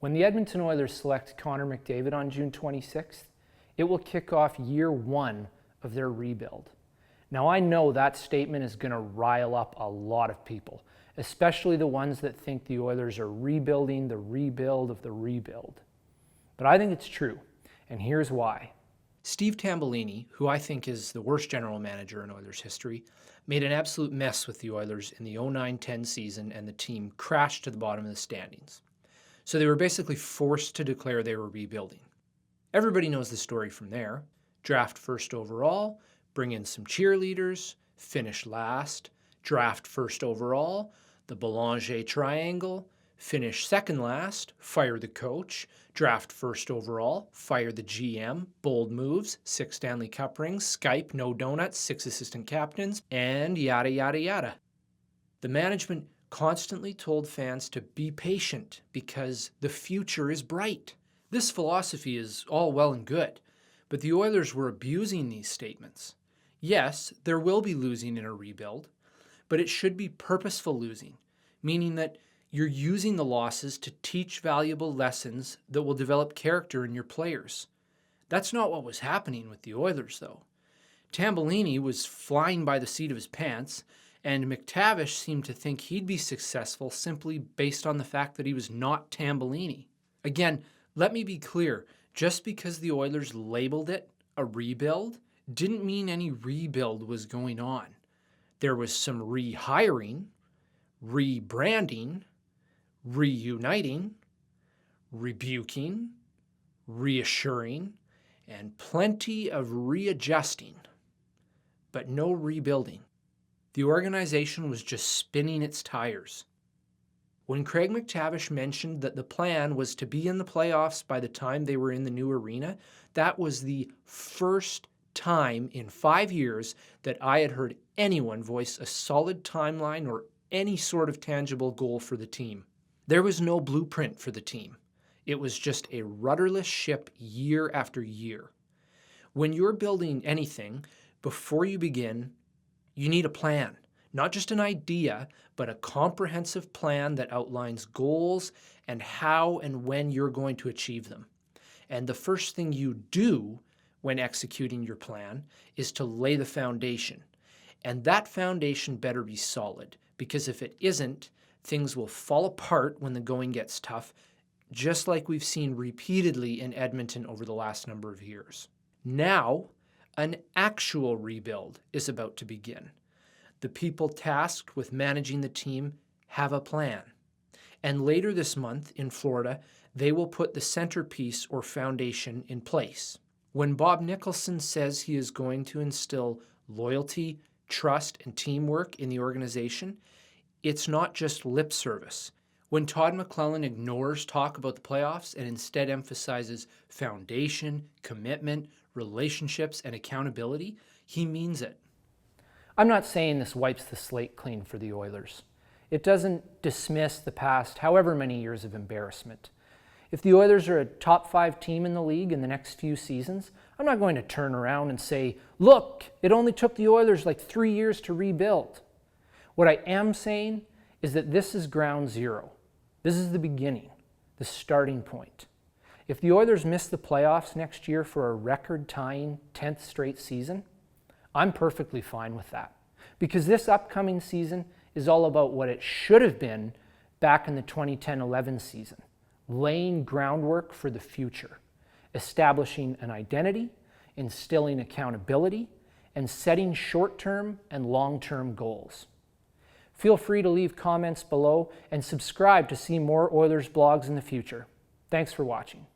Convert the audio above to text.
When the Edmonton Oilers select Connor McDavid on June 26th, it will kick off year one of their rebuild. Now, I know that statement is going to rile up a lot of people, especially the ones that think the Oilers are rebuilding the rebuild of the rebuild. But I think it's true, and here's why. Steve Tambellini, who I think is the worst general manager in Oilers history, made an absolute mess with the Oilers in the 09-10 season, and the team crashed to the bottom of the standings. So they were basically forced to declare they were rebuilding. Everybody knows the story from there. Draft first overall, bring in some cheerleaders, finish last, draft first overall, the Belanger triangle, finish second last, fire the coach, draft first overall, fire the GM, bold moves, 6 Stanley Cup rings, Skype, no donuts, 6 assistant captains, and yada, yada, yada. The management constantly told fans to be patient because the future is bright. This philosophy is all well and good, but the Oilers were abusing these statements. Yes, there will be losing in a rebuild, but it should be purposeful losing, meaning that you're using the losses to teach valuable lessons that will develop character in your players. That's not what was happening with the Oilers, though. Tambellini was flying by the seat of his pants, and McTavish seemed to think he'd be successful simply based on the fact that he was not Tambellini. Again, let me be clear, just because the Oilers labeled it a rebuild didn't mean any rebuild was going on. There was some rehiring, rebranding, reuniting, rebuking, reassuring, and plenty of readjusting, but no rebuilding. The organization was just spinning its tires. When Craig McTavish mentioned that the plan was to be in the playoffs by the time they were in the new arena, that was the first time in 5 years that I had heard anyone voice a solid timeline or any sort of tangible goal for the team. There was no blueprint for the team. It was just a rudderless ship year after year. When you're building anything, before you begin, you need a plan. Not just an idea, but a comprehensive plan that outlines goals and how and when you're going to achieve them. And the first thing you do when executing your plan is to lay the foundation. And that foundation better be solid, because if it isn't, things will fall apart when the going gets tough, just like we've seen repeatedly in Edmonton over the last number of years. Now, an actual rebuild is about to begin. The people tasked with managing the team have a plan. And later this month in Florida, they will put the centerpiece or foundation in place. When Bob Nicholson says he is going to instill loyalty, trust, and teamwork in the organization, it's not just lip service. When Todd McLellan ignores talk about the playoffs and instead emphasizes foundation, commitment, relationships, and accountability, he means it. I'm not saying this wipes the slate clean for the Oilers. It doesn't dismiss the past however many years of embarrassment. If the Oilers are a top 5 team in the league in the next few seasons, I'm not going to turn around and say, look, it only took the Oilers like 3 years to rebuild. What I am saying is that this is ground zero. This is the beginning, the starting point. If the Oilers miss the playoffs next year for a record-tying 10th straight season, I'm perfectly fine with that, because this upcoming season is all about what it should have been back in the 2010-11 season, laying groundwork for the future, establishing an identity, instilling accountability, and setting short-term and long-term goals. Feel free to leave comments below and subscribe to see more Oilers blogs in the future. Thanks for watching.